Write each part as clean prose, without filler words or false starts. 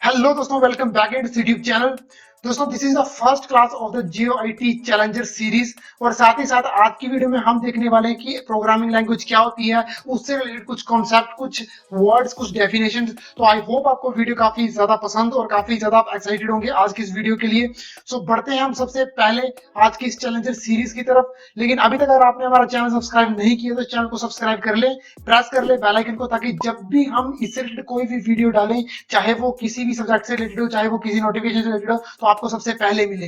Hello दोस्तों, welcome back at YouTube channel. दोस्तों, this is the first class of the Jio IT challenger series. और साथ ही साथ आज की वीडियो में हम देखने वाले हैं कि प्रोग्रामिंग लैंग्वेज क्या होती है, उससे रिलेटेड कुछ कॉन्सेप्ट, कुछ वर्ड्स, कुछ डेफिनेशन। तो आई होप आपको वीडियो काफी ज्यादा पसंद और काफी ज्यादा आप एक्साइटेड होंगे आज की इस वीडियो के लिए। सो बढ़ते हैं हम सबसे पहले आज की इस चैलेंजर सीरीज की तरफ। लेकिन अभी तक अगर आपने हमारा चैनल सब्सक्राइब नहीं किया तो चैनल को सब्सक्राइब कर ले, प्रेस कर ले बेल आइकन को, ताकि जब भी हम इससे रिलेटेड कोई भी वीडियो डालें, चाहे वो किसी भी सब्जेक्ट से रिलेटेड हो, चाहे वो किसी नोटिफिकेशन से रिलेटेड हो, तो आपको सबसे पहले मिले।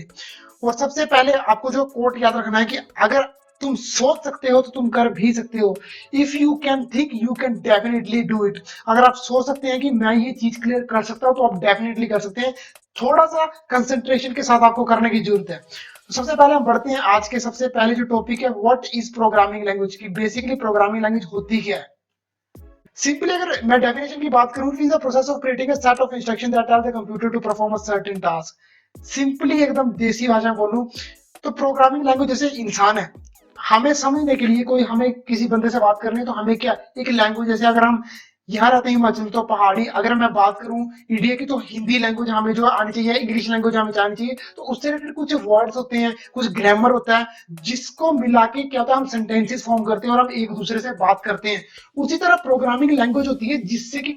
और सबसे पहले आपको जो कोट याद रखना है कि अगर तुम सोच सकते हो तो तुम कर भी सकते हो। If you can think you can definitely do it. अगर आप सोच सकते हैं कि मैं ये चीज क्लियर कर सकता हूं तो आप डेफिनेटली कर सकते हैं। थोड़ा सा कंसंट्रेशन के साथ आपको करने की जरूरत है। तो सबसे पहले हम बढ़ते हैं आज के सबसे पहले जो टॉपिक है, व्हाट इज प्रोग्रामिंग लैंग्वेज की। बेसिकली प्रोग्रामिंग लैंग्वेज होती क्या है। सिंपली अगर मैं डेफिनेशन की बात करूं, it is the process of creating a set of instruction that are the computer to perform a certain task. Simply एकदम देसी भाषा में बोलूं तो प्रोग्रामिंग लैंग्वेज जैसे इंसान है, हमें समझने के लिए, कोई हमें किसी बंदे से बात करनी है तो हमें क्या एक लैंग्वेज, जैसे अगर हम यहाँ रहते हैं हिमाचल तो पहाड़ी, अगर मैं बात करूं इंडिया की तो हिंदी लैंग्वेज हमें जो आनी चाहिए, इंग्लिश लैंग्वेज हमें आनी चाहिए। तो उससे रिलेटेड कुछ वर्ड्स होते हैं, कुछ ग्रामर होता है, जिसको मिला के क्या होता है हम सेंटेंसेस फॉर्म करते हैं और हम एक दूसरे से बात करते हैं। उसी तरह प्रोग्रामिंग लैंग्वेज होती है जिससे कि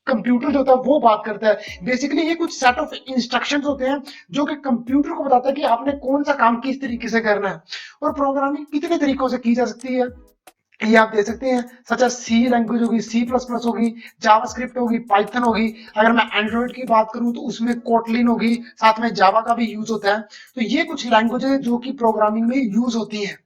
कंप्यूटर जो होता है वो बात करता है। बेसिकली ये कुछ सेट ऑफ इंस्ट्रक्शंस होते हैं जो कि कंप्यूटर को बताता है कि आपने कौन सा काम किस तरीके से करना है। और प्रोग्रामिंग कितने तरीकों से की जा सकती है ये आप देख सकते हैं। सच एज सी लैंग्वेज होगी, सी प्लस प्लस होगी, जावास्क्रिप्ट होगी, पाइथन होगी। अगर मैं एंड्रॉइड की बात करूं तो उसमें कोटलिन होगी, साथ में जावा का भी यूज होता है। तो ये कुछ लैंग्वेज है जो कि प्रोग्रामिंग में यूज होती है।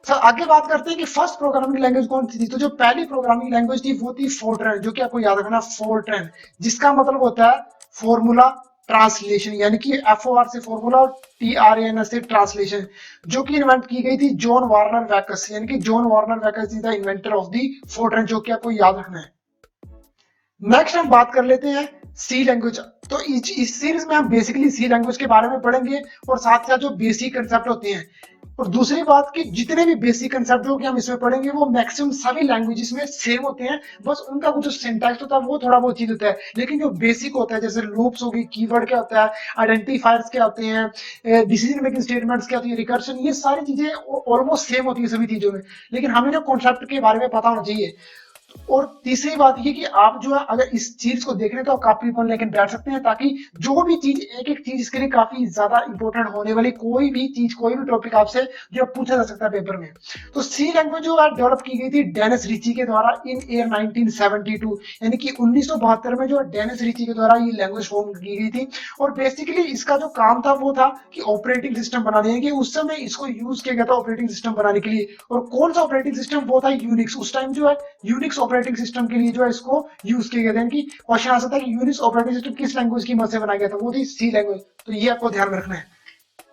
सर आगे बात करते हैं कि फर्स्ट प्रोग्रामिंग लैंग्वेज कौन सी थी। तो जो पहली प्रोग्रामिंग लैंग्वेज थी वो थी फोर्ट्रन, जो कि आपको याद रखना, फोर्ट्रन जिसका मतलब होता है फॉर्मूला ट्रांसलेशन, यानी कि एफओआर से फॉर्मूला और टीआरएन से ट्रांसलेशन, जो कि इन्वेंट की गई थी जॉन वार्नर वैकस, यानी कि John Warner Backus is the inventor of the FORTRAN, जो कि आपको याद रखना है। नेक्स्ट हम बात कर लेते हैं सी लैंग्वेज। तो इस सीरीज में हम बेसिकली सी लैंग्वेज के बारे में पढ़ेंगे और साथ साथ जो बेसिक कंसेप्ट होते हैं। और दूसरी बात कि जितने भी बेसिक कंसेप्ट जो कि हम इसमें पढ़ेंगे वो मैक्सिमम सभी लैंग्वेजेस में सेम होते हैं, बस उनका कुछ सिंटैक्स होता है वो थोड़ा बहुत चीज होता है। लेकिन जो बेसिक होता है, जैसे लूप्स होगी, कीवर्ड क्या होता है, आइडेंटिफायर्स क्या होते हैं, डिसीजन मेकिंग स्टेटमेंट्स क्या होती है, रिकर्शन, ये सारी चीजें ऑलमोस्ट सेम होती है सभी चीजों में। लेकिन हमें जो कॉन्सेप्ट के बारे में पता होना चाहिए। और तीसरी बात ये कि आप जो है अगर इस चीज को देख रहे हैं तो आप कॉपी पेन लेकर बैठ सकते हैं, ताकि जो भी चीज, एक एक चीज इसके लिए काफी ज्यादा इंपॉर्टेंट होने वाली कोई भी चीज, कोई भी टॉपिक आपसे जो पूछा जा सकता है पेपर में। तो सी लैंग्वेज जो है डेवलप की गई थी डेनिस रिची के द्वारा इन ईयर 1972, यानी कि 1972 में जो डेनिस रिची के द्वारा ये लैंग्वेज फॉर्म की गई थी। और बेसिकली इसका जो काम था वो था कि ऑपरेटिंग सिस्टम बनाने, यानी कि उस समय इसको यूज किया गया था ऑपरेटिंग सिस्टम बनाने के लिए। और कौन सा ऑपरेटिंग सिस्टम, वो था यूनिक्स। उस टाइम जो है यूनिक्स ऑपरेटिंग सिस्टम के लिए जो है इसको यूज किया गया था। कि क्वेश्चन आ सकता है कि यूनिक्स ऑपरेटिंग सिस्टम किस लैंग्वेज की मदद से बनाया गया था, वो थी सी लैंग्वेज। तो ये आपको ध्यान में रखना है।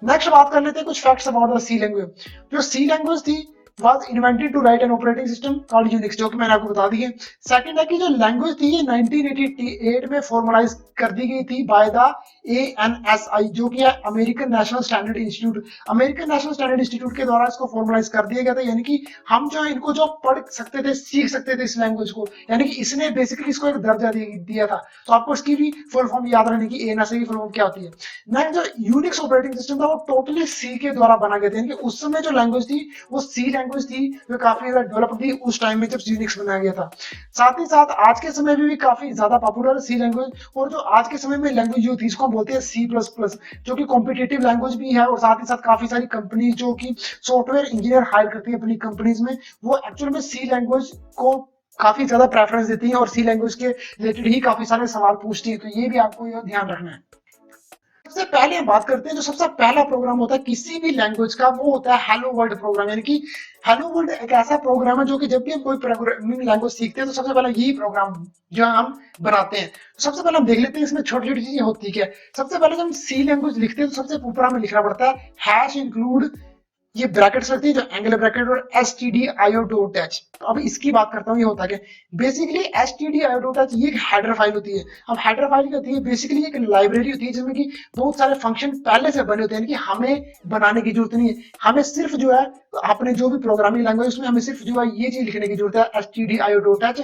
नेक्स्ट बात कर लेते हैं कुछ facts about the C language. जो सी लैंग्वेज थी was invented to write an operating system called Unix, जो कि मैंने आपको बता दी है। सेकंड है कि जो लैंग्वेज थी ये 1988 में फॉर्मलाइज कर दी गई थी बाय द ANSI, जो कि है American national standard institute. American national standard institute के द्वारा इसको फॉर्मलाइज कर दिया गया था, यानी कि हम जो इनको जो पढ़ सकते थे, सीख सकते थे इस लैंग्वेज को, यानी कि इसने बेसिकली इसको एक दर्जा दिया था। तो आपको इसकी भी फुल फॉर्म याद रखने की, ANSI की फुल फॉर्म क्या होती है। नेक्स्ट जो यूनिक्स ऑपरेटिंग सिस्टम था वो टोटली सी के द्वारा बना गया था, यानी कि उस समय जो लैंग्वेज थी वो सी लैंग्वेज थी, जो काफी ज्यादा डेवलप थी उस टाइम में जब यूनिक्स बनाया गया था। साथ ही साथ आज के समय में भी काफी ज्यादा पॉपुलर है सी लैंग्वेज। और जो आज के समय में लैंग्वेज जो थी इसको बोलते हैं सी प्लस प्लस, जो कि कॉम्पिटेटिव लैंग्वेज भी है। और साथ ही साथ काफी सारी कंपनीज जो कि सॉफ्टवेयर इंजीनियर हायर करती है अपनी कंपनीज में, वो एक्चुअल में सी लैंग्वेज को काफी ज्यादा प्रेफरेंस देती है और सी लैंग्वेज के रिलेटेड ही काफी सारे सवाल पूछती है। तो ये भी आपको यह ध्यान रखना है। सबसे पहले हम बात करते हैं जो सबसे पहला प्रोग्राम होता है किसी भी लैंग्वेज का, वो होता है हेलो वर्ल्ड प्रोग्राम। यानी कि हेलो वर्ल्ड एक ऐसा प्रोग्राम है जो कि जब भी हम कोई प्रोग्रामिंग लैंग्वेज सीखते हैं तो सबसे पहले यही प्रोग्राम जो हम बनाते हैं। तो सबसे पहले हम देख लेते हैं इसमें छोटी छोटी चीजें होती है। सबसे पहले जब हम सी लैंग्वेज लिखते हैं तो सबसे ऊपर हमें लिखना पड़ता है हैश इंक्लूड, ये ब्रैकेट्स लगती है जो एंगल ब्रैकेट, और stdio.h। तो अब इसकी बात करता हूँ, ये होता है बेसिकली stdio.h, ये एक हेडर फाइल होती है। अब हेडर फाइल क्या होती है, बेसिकली एक लाइब्रेरी होती है जिसमें कि बहुत सारे फंक्शन पहले से बने होते हैं, कि हमें बनाने की जरूरत नहीं है। हमें सिर्फ जो है अपने जो भी प्रोग्रामिंग लैंग्वेज उसमें हमें सिर्फ जो है ये चीज लिखने की जरूरत है stdio.h।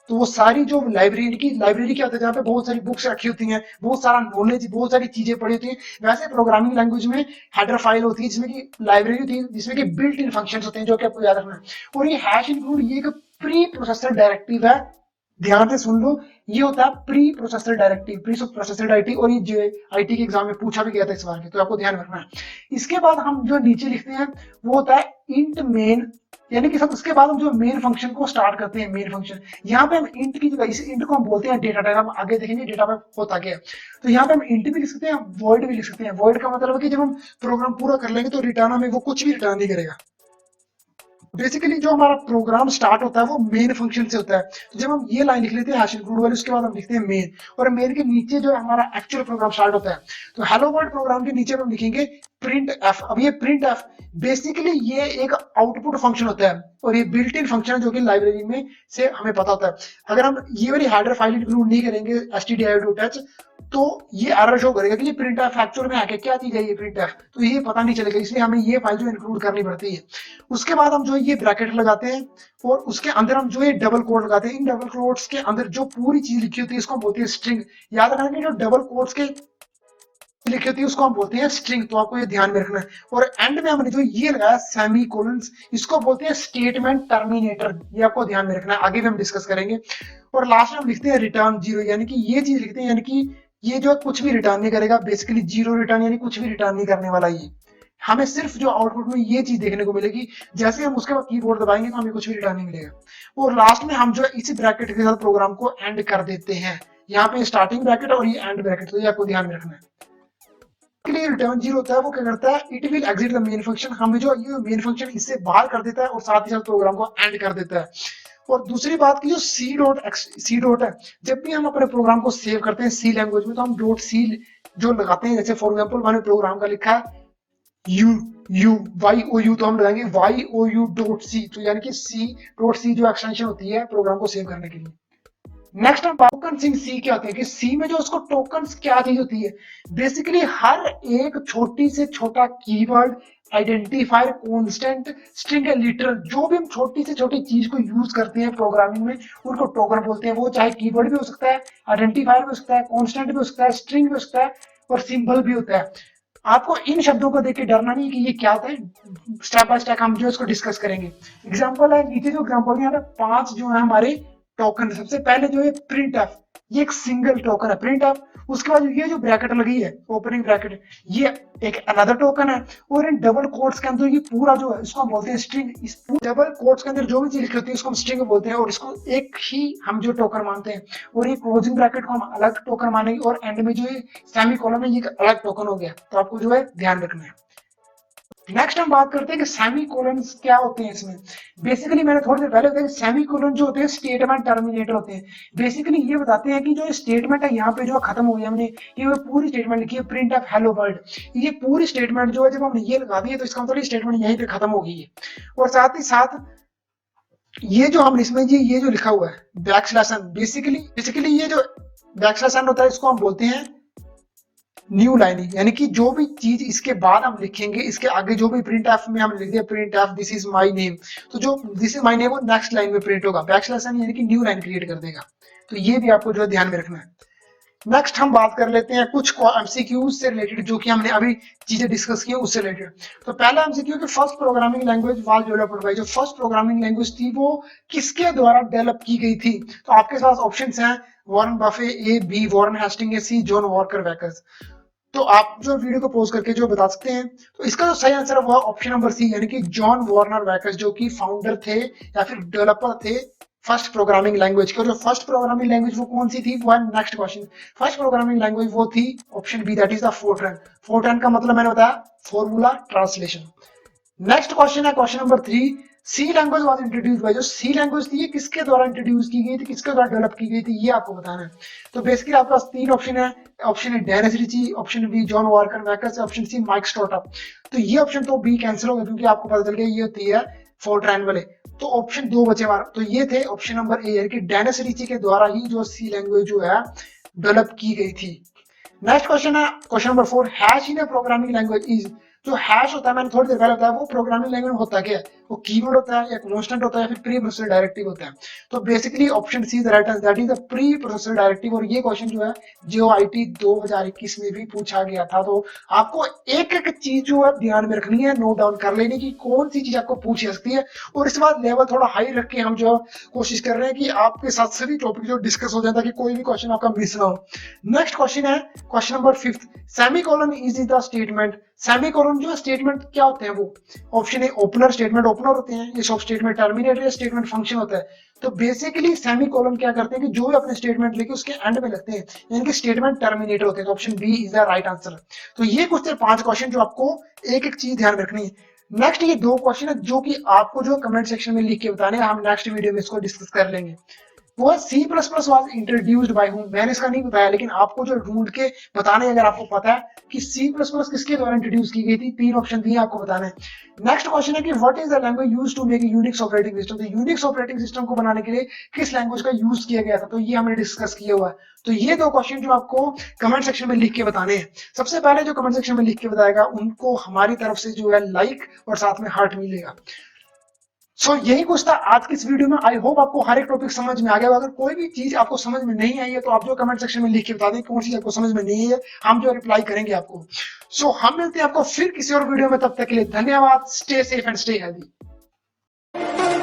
तो वो सारी जो लाइब्रेरी क्या होता है, जहाँ पे बहुत सारी बुक्स रखी होती हैं, बहुत सारा नॉलेज, बहुत सारी चीजें पड़ी होती हैं, वैसे प्रोग्रामिंग लैंग्वेज में हेडर फाइल होती है जिसमें कि लाइब्रेरी होती है, जिसमें कि बिल्ट इन फंक्शंस होते हैं जो कि आपको याद रखना है। और ये हैश इंक्लूड ये एक प्री प्रोसेसर डायरेक्टिव है, ध्यान से सुन लो, ये होता है प्री प्रोसेसर डायरेक्टिव। और ये जो आईटी के एग्जाम में पूछा भी गया था इस बार में, तो आपको ध्यान रखना है। इसके बाद हम जो नीचे लिखते हैं वो होता है इंट मेन, यानी कि सब उसके बाद हम जो मेन फंक्शन को स्टार्ट करते हैं, मेन फंक्शन। यहाँ पे हम इंट की जगह, इस इंट को हम बोलते हैं डेटा टाइप, हम आगे देखेंगे डेटा टाइप होता क्या है। तो यहाँ पे हम इंट भी लिख सकते हैं, वॉइड भी लिख सकते हैं। वॉइड का मतलब है कि जब हम प्रोग्राम पूरा कर लेंगे तो रिटर्न हमें वो कुछ भी रिटर्न नहीं करेगा। बेसिकली जो हमारा प्रोग्राम स्टार्ट होता है वो मेन फंक्शन से होता है। तो जब हम ये लाइन लिख लेते हैं हैश इंक्लूड वाली, उसके बाद हम लिखते हैं मेन, और मेन के नीचे जो है हमारा एक्चुअल प्रोग्राम स्टार्ट होता है। तो हेलो वर्ल्ड प्रोग्राम के नीचे हम लिखेंगे प्रिंट एफ। अब ये प्रिंट एफ बेसिकली ये एक आउटपुट फंक्शन होता है, और ये बिल्ट इन फंक्शन है जो कि लाइब्रेरी में से हमें पता होता है। अगर हम ये वाली हेडर फाइल इंक्लूड नहीं करेंगे stdio.h, तो ये एरर शो करेगा कि ये प्रिंट एफ एक्चुअल में है क्या चीज है ये प्रिंट एफ, तो ये पता नहीं चलेगा, इसलिए हमें ये फाइल जो इंक्लूड करनी पड़ती है। उसके बाद हम जो ये ब्रैकेट लगाते हैं, और उसके अंदर हम जो ये डबल कोड लगाते हैं। इन डबल कोड्स के अंदर जो पूरी चीज लिखी होती है इसको हम बोलते हैं स्ट्रिंग। याद रखना कि जो डबल कोड्स के लिखी होती है उसको हम बोलते हैं स्ट्रिंग, तो आपको ये ध्यान में रखना है। और एंड में हमने जो ये लगाया सेमी कोलन्स, इसको बोलते हैं स्टेटमेंट टर्मिनेटर, ये आपको ध्यान में रखना है, आगे भी हम डिस्कस करेंगे। और लास्ट में हम लिखते हैं रिटर्न जीरो, यानी कि ये चीज लिखते हैं, यानी कि ये जो कुछ भी रिटर्न नहीं करेगा, बेसिकली जीरो रिटर्न, यानी कुछ भी रिटर्न नहीं करने वाला ये। हमें सिर्फ जो आउटपुट में ये चीज देखने को मिलेगी, जैसे हम उसके बाद कीबोर्ड दबाएंगे तो हमें कुछ भी रिटर्न नहीं मिलेगा। और लास्ट में हम जो इसी ब्रैकेट के साथ प्रोग्राम को एंड कर देते हैं। यहाँ पे स्टार्टिंग ब्रैकेट और ये एंड ब्रैकेट, तो ये आपको ध्यान में रखना है। के लिए रिटर्न जीरो होता है वो क्या करता है, it will exit the main function, हमें जो ये मेन फंक्शन इससे बाहर कर देता है और साथ ही साथ प्रोग्राम को एंड कर देता है। और दूसरी बात की जो सी डॉट है, जब भी हम अपने प्रोग्राम को सेव करते हैं सी लैंग्वेज में, तो हम डॉट सी जो लगाते हैं, जैसे फॉर एग्जांपल मैंने प्रोग्राम का लिखा है you you Y O U, तो हम लगाएंगे Y O U dot C, तो यानी कि सी डॉट सी जो एक्सटेंशन होती है प्रोग्राम को सेव करने के लिए। नेक्स्ट हम टोकन इन सी क्या होते हैं, कि सी में जो उसको टोकन्स क्या चीज होती है, बेसिकली हर एक छोटी से छोटा कीवर्ड, आइडेंटिफायर, कांस्टेंट, स्ट्रिंग या लिटरल, जो भी हम छोटी से छोटी चीज को यूज करते हैं प्रोग्रामिंग में, उनको टोकन बोलते हैं। वो चाहे कीवर्ड भी हो सकता है, आइडेंटिफायर भी हो सकता है, कांस्टेंट भी हो सकता है, स्ट्रिंग भी हो सकता है, और सिंबल भी होता है। आपको इन शब्दों को देख के डरना नहीं कि ये क्या होता है, स्टेप बाय स्टेप हम जो इसको डिस्कस करेंगे। एग्जांपल है नीचे जो एग्जांपल यहाँ पे 5 जो है हमारे टोकन। सबसे पहले जो है प्रिंट एफ, ये एक सिंगल टोकन है प्रिंट एफ। उसके बाद ये जो ब्रैकेट लगी है ओपनिंग ब्रैकेट, ये एक अनदर टोकन है। और इन डबल कोट्स के अंदर ये पूरा जो है इसको हम बोलते हैं स्ट्रिंग। इस डबल कोट्स के अंदर जो भी चीज लिखी होती है इसको हम स्ट्रिंग बोलते हैं, और इसको एक ही हम जो टोकन मानते हैं। और ये क्लोजिंग ब्रैकेट को हम अलग टोकन मानेंगे, और एंड में जो ये सेमी कोलन है ये एक अलग टोकन हो गया, तो आपको जो है ध्यान रखना है। नेक्स्ट हम बात करते हैं कि सेमी कोलन्स क्या होते हैं इसमें। बेसिकली मैंने थोड़ी देर पहले बताया सेमी कोलन जो होते हैं स्टेटमेंट टर्मिनेटर होते हैं। बेसिकली ये बताते हैं कि जो स्टेटमेंट है यहाँ पे जो खत्म हो गया, हमने ये पूरी स्टेटमेंट लिखी है प्रिंट ऑफ हेलो वर्ल्ड, ये पूरी स्टेटमेंट जो है जब हमने ये लगा दी है तो इसका मतलब स्टेटमेंट यहीं पे खत्म हो गई है। और साथ ही साथ ये जो हम इसमें जी ये जो लिखा हुआ है बैक स्लैश एन, बेसिकली ये जो बैक स्लैश एन होता है इसको हम बोलते हैं न्यू लाइनिंग, यानी कि जो भी चीज इसके बाद हम लिखेंगे, इसके आगे जो भी प्रिंट एफ में हम लिख दिया print F this is my name, तो जो दिस इज माय नेम वो नेक्स्ट लाइन में प्रिंट होगा। बैकस्लैश यानी कि न्यू लाइन क्रिएट कर देगा, तो ये भी आपको जो है ध्यान में रखना है। नेक्स्ट हम बात कर लेते हैं कुछ एमसीक्यूज से रिलेटेड, जो कि हमने अभी चीजें डिस्कस की उससे रिलेटेड। तो पहला एमसीक्यू कि first programming language was developed by, जो फर्स्ट प्रोग्रामिंग लैंग्वेज थी वो किसके द्वारा डेवलप की गई थी। तो आपके पास ऑप्शंस हैं वॉरेन बफे ए, बी वॉरेन हेस्टिंग ए, सी जॉन वॉकर वैकर्स। तो आप जो वीडियो को पॉज करके जो बता सकते हैं, तो इसका जो सही आंसर है वो ऑप्शन नंबर सी, यानी कि जॉन वार्नर वैकर्स, जो कि फाउंडर थे या फिर डेवलपर थे फर्स्ट प्रोग्रामिंग लैंग्वेज के। जो फर्स्ट प्रोग्रामिंग लैंग्वेज वो कौन सी थी, वो है next question. First programming language वो थी option B, that is the Fortran. Fortran का मतलब मैंने बताया फॉर्मूला ट्रांसलेशन। नेक्स्ट क्वेश्चन है question number 3, C language was introduced by, जो सी लैंग्वेज थी ये किसके द्वारा इंट्रोड्यूस की गई थी, किसके द्वारा डेवलप की गई थी, ये आपको बताना है। तो बेसिकली आपके पास 3 ऑप्शन है, option A Dennis Ritchie, option B John Walker वैकर्स, ऑप्शन सी माइक स्टोटअप। तो ये ऑप्शन तो बी कैंसिल हो गया क्योंकि आपको पता चल गया ये होती है फोर्ट्रैन वाले। तो ऑप्शन 2 बचे हमारा, तो ये थे ऑप्शन नंबर ए, यानी कि डेनिस रिची के द्वारा ही जो सी लैंग्वेज जो है डेवलप की गई थी। नेक्स्ट क्वेश्चन है question number 4, hash in A programming language is, जो हैश होता है मैंने थोड़ी देर पहले बताया वो प्रोग्रामिंग लैंग्वेज होता क्या है, वो कीवर्ड होता है या कांस्टेंट होता है या फिर प्री प्रोसेसर डायरेक्टिव होता है। तो basically option C is right answer, that is the pre processor directive. और ये क्वेश्चन जो है जीओआईटी 2021 में भी पूछा गया था। तो आपको एक एक चीज जो है ध्यान में रखनी है, नोट डाउन कर लेनी कि कौन सी चीज आपको पूछ सकती है। और इसके बाद लेवल थोड़ा हाई रख के हम जो कोशिश कर रहे हैं कि आपके साथ सभी टॉपिक जो डिस्कस हो जाए ताकि कोई भी क्वेश्चन आपका मिस ना हो। नेक्स्ट क्वेश्चन है question number 5, semicolon is the statement. Semicolon जो स्टेटमेंट क्या होते हैं वो, option A opener statement opener होते हैं, ये सब स्टेटमेंट टर्मिनेटर स्टेटमेंट फंक्शन होता है। तो बेसिकली सेमीकोलन क्या करते हैं कि जो भी अपने स्टेटमेंट लेके उसके एंड में लगते हैं यानी कि स्टेटमेंट टर्मिनेटर होते हैं। तो option B is the right answer. तो ये कुछ थे 5 क्वेश्चन जो आपको एक एक चीज ध्यान रखनी है। नेक्स्ट ये 2 क्वेश्चन है जो कि आपको जो कमेंट सेक्शन में लिख के बताने, हम नेक्स्ट वीडियो में इसको डिस्कस कर लेंगे। वो है C plus plus was introduced by whom. मैंने इसका नहीं बताया, लेकिन आपको जो ढूंढ के बताने, अगर आपको पता है कि सी प्लस प्लस किसके द्वारा इंट्रोड्यूस की गई थी, 3 ऑप्शन दिए आपको बताना है। नेक्स्ट क्वेश्चन है कि what is the language used to make Unix operating system. तो यूनिक्स ऑपरेटिंग सिस्टम को बनाने के लिए किस लैंग्वेज का यूज किया गया था, तो ये हमने डिस्कस किया हुआ है। तो ये 2 क्वेश्चन जो आपको कमेंट सेक्शन में लिख के बताने हैं। सबसे पहले जो कमेंट सेक्शन में लिख के बताएगा उनको हमारी तरफ से जो है लाइक और साथ में हार्ट मिलेगा। यही कुछ था आज की इस वीडियो में। आई होप आपको हर एक टॉपिक समझ में आ गया। अगर कोई भी चीज आपको समझ में नहीं आई है तो आप जो कमेंट सेक्शन में लिख के बता दें कौन सी आपको समझ में नहीं है, हम जो रिप्लाई करेंगे आपको। हम मिलते हैं आपको फिर किसी और वीडियो में, तब तक के लिए धन्यवाद। Stay safe and stay healthy.